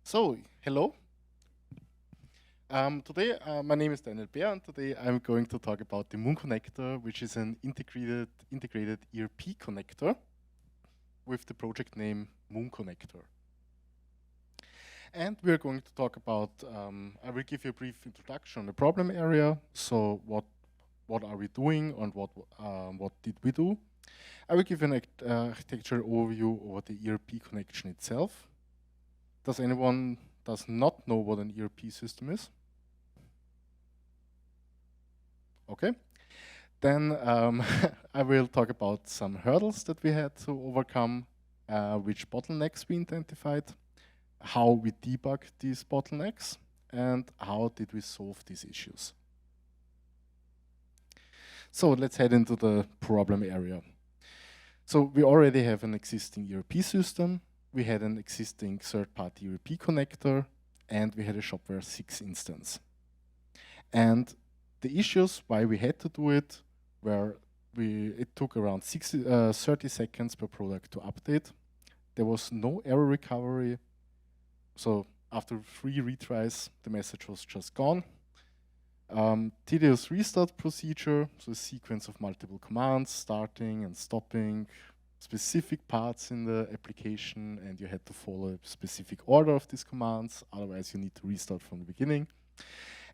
So, hello. Today, my name is Daniel Beer, and today I'm going to talk about the MoonConnector, which is an integrated ERP connector with the project name MoonConnector. And we're going to talk about. I will give you a brief introduction on the problem area. So, what are we doing, and what did we do? I will give you an architectural overview over the ERP connection itself. Does anyone does not know what an ERP system is? Okay. Then I will talk about some hurdles that we had to overcome, which bottlenecks we identified, how we debug these bottlenecks, and how did we solve these issues. So let's head into the problem area. So we already have an existing ERP system, we had an existing third-party ERP connector, and we had a Shopware 6 instance. And the issues why we had to do it were it took around 30 seconds per product to update. There was no error recovery. So after 3 retries, the message was just gone. Tedious restart procedure, so a sequence of multiple commands, starting and stopping specific parts in the application, and you had to follow a specific order of these commands, otherwise you need to restart from the beginning.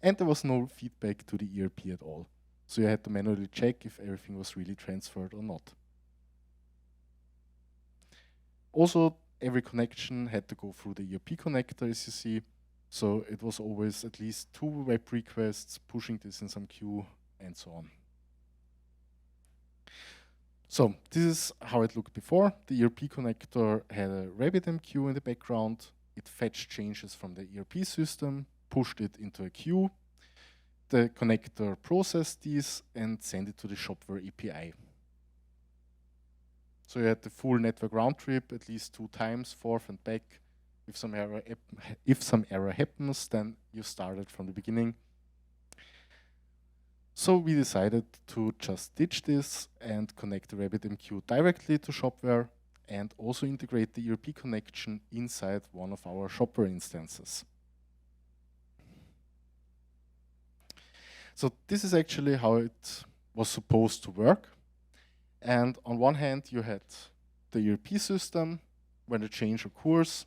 And there was no feedback to the ERP at all. So you had to manually check if everything was really transferred or not. Also, every connection had to go through the ERP connector, as you see. So it was always at least 2 web requests, pushing this in some queue, and so on. So this is how it looked before. The ERP connector had a RabbitMQ in the background. It fetched changes from the ERP system, pushed it into a queue. The connector processed these and sent it to the Shopware API. So you had the full network round trip at least 2 times, forth and back. If some error happens, then you started from the beginning. So we decided to just ditch this and connect the RabbitMQ directly to Shopware and also integrate the ERP connection inside one of our Shopware instances. So this is actually how it was supposed to work. And on one hand, you had the ERP system. When a change occurs,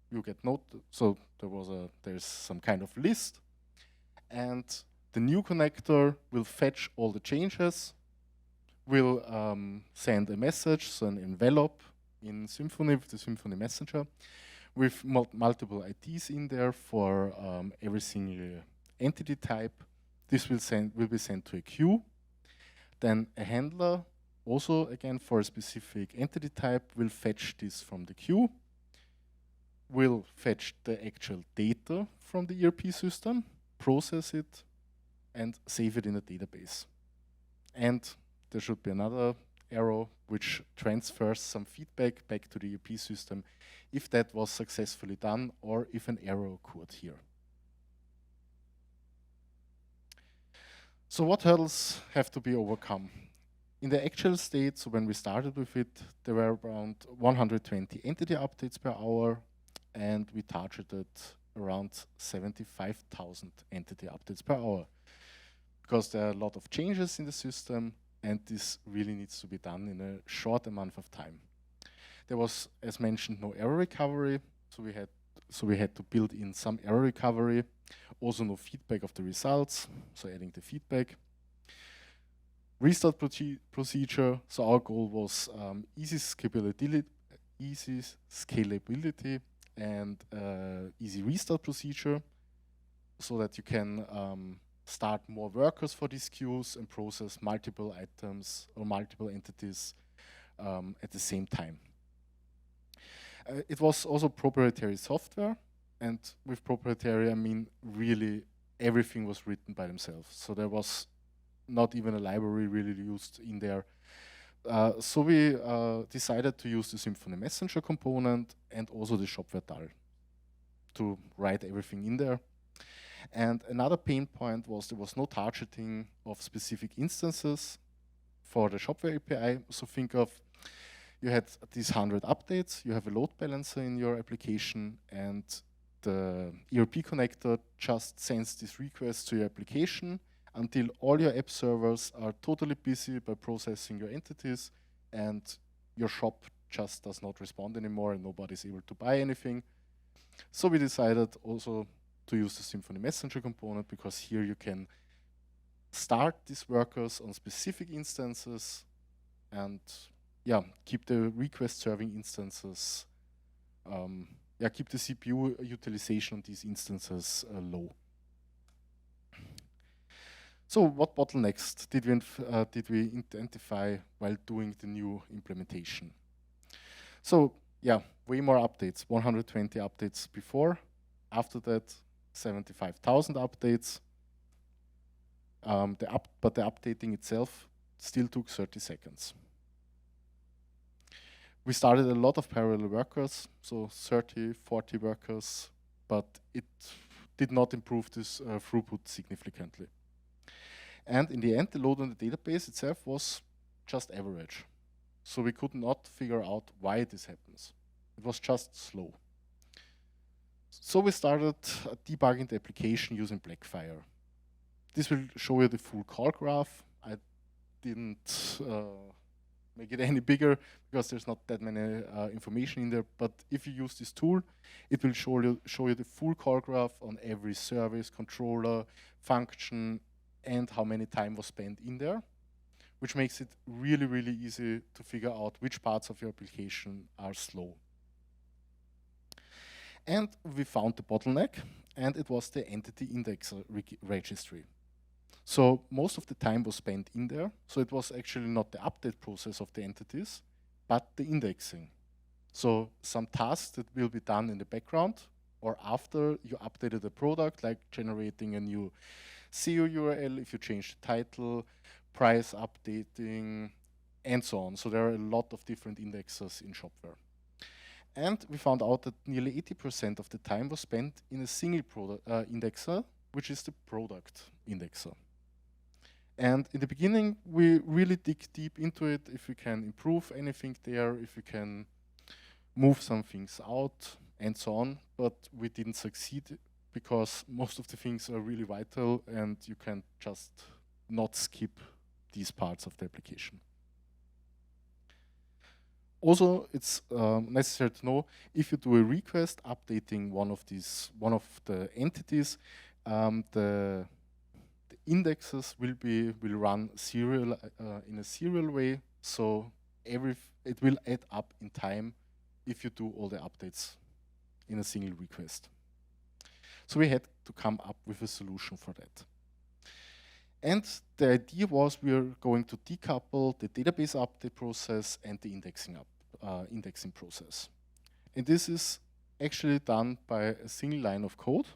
you get noted. So there's some kind of list, and the new connector will fetch all the changes, will send a message, so an envelope in Symfony with the Symfony Messenger, with multiple IDs in there for every single entity type. This will be sent to a queue. Then a handler, also again for a specific entity type, will fetch this from the queue, will fetch the actual data from the ERP system, process it, and save it in a database. And there should be another arrow which transfers some feedback back to the ERP system if that was successfully done or if an error occurred here. So what hurdles have to be overcome? In the actual state, so when we started with it, there were around 120 entity updates per hour, and we targeted around 75,000 entity updates per hour, because there are a lot of changes in the system, and this really needs to be done in a short amount of time. There was, as mentioned, no error recovery, so we had to build in some error recovery. Also no feedback of the results, so adding the feedback. Restart procedure, so our goal was easy scalability and easy restart procedure, so that you can start more workers for these queues and process multiple items or multiple entities at the same time. It was also proprietary software, and with proprietary, I mean really everything was written by themselves. So there was not even a library really used in there. So we decided to use the Symfony Messenger component and also the Shopware DAL to write everything in there. And another pain point was there was no targeting of specific instances for the Shopware API. So think of, you had these 100 updates, you have a load balancer in your application, and the ERP connector just sends this request to your application until all your app servers are totally busy by processing your entities, and your shop just does not respond anymore and nobody's able to buy anything. So we decided also to use the Symfony Messenger component, because here you can start these workers on specific instances and keep the request serving instances, keep the CPU utilization on these instances low. So what bottlenecks did we identify while doing the new implementation? So way more updates, 120 updates before. After that, 75,000 updates. But the updating itself still took 30 seconds. We started a lot of parallel workers, so 30, 40 workers, but it did not improve this throughput significantly. And in the end, the load on the database itself was just average. So we could not figure out why this happens. It was just slow. So we started debugging the application using Blackfire. This will show you the full call graph. I didn't make it any bigger because there's not that many information in there. But if you use this tool, it will show you the full call graph on every service, controller, function, and how many time was spent in there, which makes it really, really easy to figure out which parts of your application are slow. And we found the bottleneck, and it was the entity index registry. So most of the time was spent in there. So it was actually not the update process of the entities, but the indexing. So some tasks that will be done in the background or after you updated the product, like generating a new SEO URL if you change the title, price updating, and so on. So there are a lot of different indexers in shopware. And we found out that nearly 80% of the time was spent in a single indexer, which is the product indexer. And in the beginning, we really dig deep into it, if we can improve anything there, if we can move some things out, and so on. But we didn't succeed because most of the things are really vital, and you can just not skip these parts of the application. Also, it's necessary to know if you do a request updating one of the entities, the indexes will run serial in a serial way, so it will add up in time if you do all the updates in a single request. So we had to come up with a solution for that. And the idea was we are going to decouple the database update process and the indexing process. And this is actually done by a single line of code.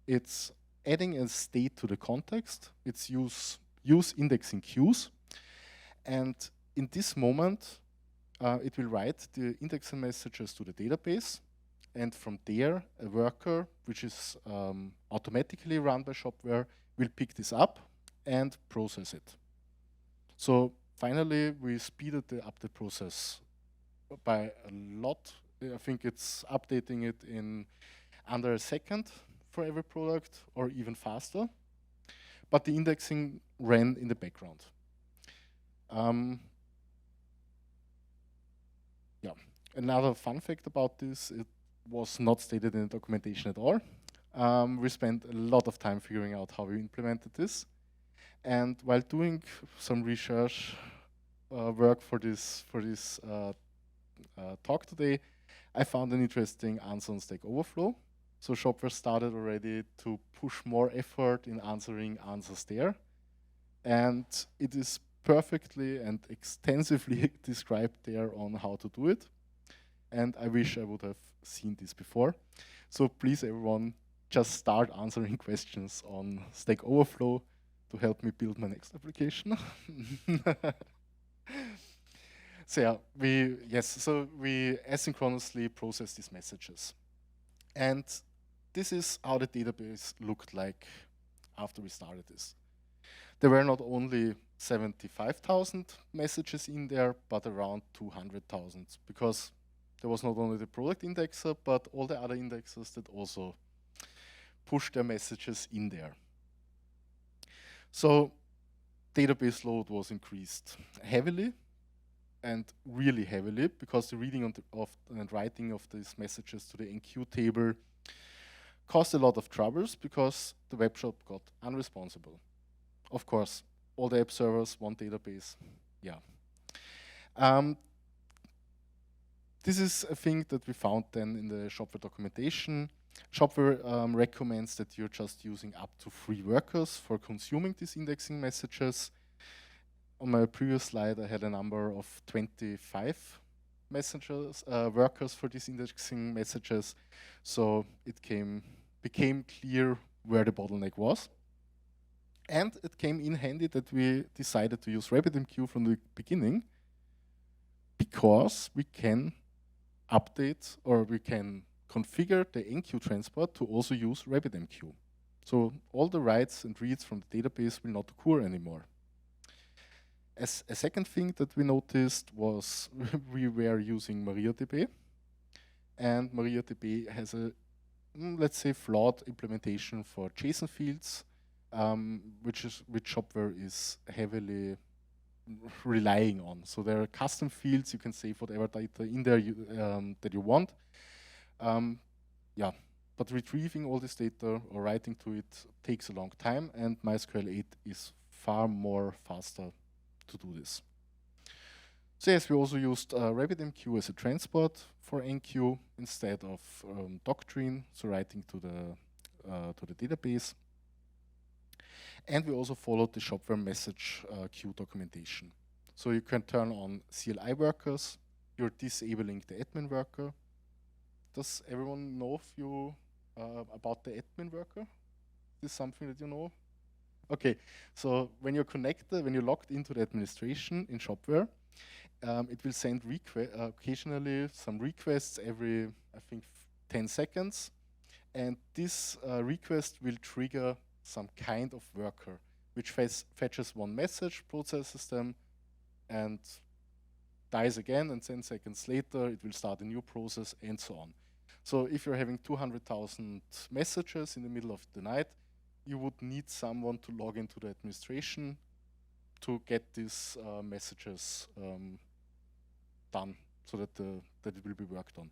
It's adding a state to the context. It's use indexing queues. And in this moment, it will write the indexing messages to the database. And from there, a worker, which is automatically run by shopware, will pick this up and process it. So finally, we speeded the update process by a lot. I think it's updating it in under a second for every product, or even faster. But the indexing ran in the background. Another fun fact about this, it was not stated in the documentation at all. We spent a lot of time figuring out how we implemented this. And while doing some research work for this talk today, I found an interesting answer on Stack Overflow. So shopware started already to push more effort in answering answers there. And it is perfectly and extensively described there on how to do it. And I wish I would have seen this before. So please, everyone, just start answering questions on Stack Overflow to help me build my next application. So we asynchronously process these messages. And this is how the database looked like after we started this. There were not only 75,000 messages in there, but around 200,000, because there was not only the product indexer, but all the other indexers that also push their messages in there. So database load was increased heavily, and really heavily, because the reading and writing of these messages to the enqueue table caused a lot of troubles because the web shop got unresponsible. Of course, all the app servers want database. Yeah. This is a thing that we found then in the shopware documentation. Shopware recommends that you're just using up to 3 workers for consuming these indexing messages. On my previous slide, I had a number of 25 workers for these indexing messages. So it became clear where the bottleneck was. And it came in handy that we decided to use RabbitMQ from the beginning, because we can update, or we can configure the enqueue transport to also use RabbitMQ. So all the writes and reads from the database will not occur anymore. As a second thing that we noticed was we were using MariaDB, and MariaDB has a, let's say, flawed implementation for JSON fields, which shopware is heavily relying on. So there are custom fields, you can save whatever data in there that you want. Yeah, but retrieving all this data or writing to it takes a long time, and MySQL 8 is far more faster to do this. So yes, we also used RabbitMQ as a transport for enqueue instead of Doctrine, so writing to the database. And we also followed the shopware message queue documentation. So you can turn on CLI workers. You're disabling the admin worker. Does everyone know about the admin worker? Is this something that you know? Okay, so when you're connected, when you're logged into the administration in shopware, it will send occasionally some requests every, I think, 10 seconds. And this request will trigger some kind of worker, which fetches one message, processes them, and dies again, and 10 seconds later, it will start a new process, and so on. So if you're having 200,000 messages in the middle of the night, you would need someone to log into the administration to get these messages done, so that it will be worked on.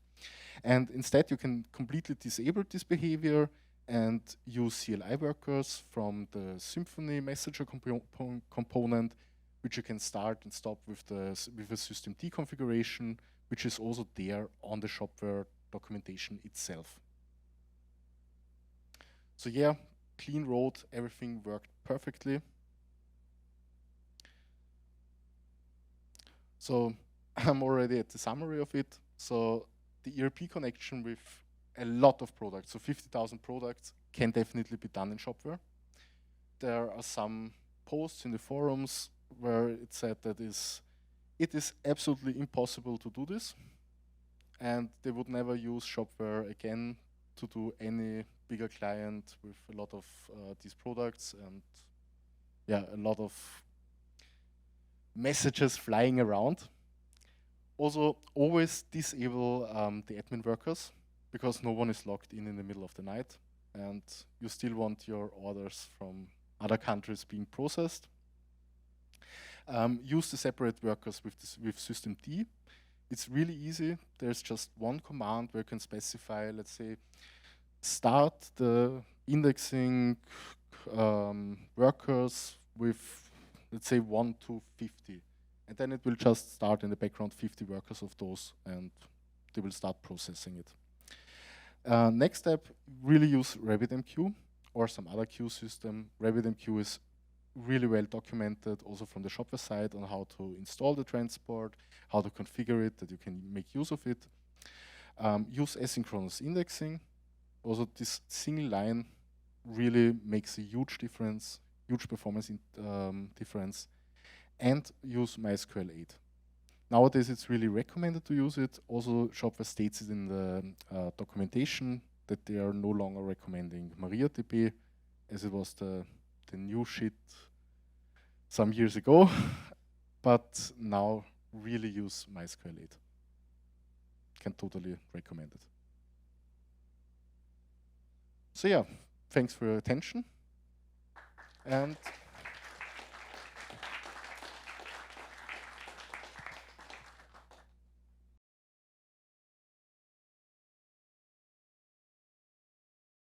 And instead, you can completely disable this behavior and use CLI workers from the Symfony messenger component, which you can start and stop with a systemd configuration, which is also there on the shopware documentation itself. So yeah, clean road, everything worked perfectly. So I'm already at the summary of it. So the ERP connection with a lot of products, so 50,000 products, can definitely be done in shopware. There are some posts in the forums where it said that it is absolutely impossible to do this, and they would never use shopware again to do any bigger client with a lot of these products, and yeah, a lot of messages flying around. Also, always disable the admin workers, because no one is logged in the middle of the night, and you still want your orders from other countries being processed. Use the separate workers with systemd. It's really easy. There's just one command where you can specify, let's say, start the indexing workers with, let's say, 1 to 50. And then it will just start in the background 50 workers of those, and they will start processing it. Next step, really use RabbitMQ or some other queue system. RabbitMQ is really well documented also from the shopware side on how to install the transport, how to configure it, that you can make use of it. Use asynchronous indexing. Also, this single line really makes a huge difference, huge performance difference. And use MySQL 8. Nowadays, it's really recommended to use it. Also, shopware states it in the documentation that they are no longer recommending MariaDB, as it was the new shit some years ago. But now, really use MySQL 8. can totally recommend it. So yeah, thanks for your attention, and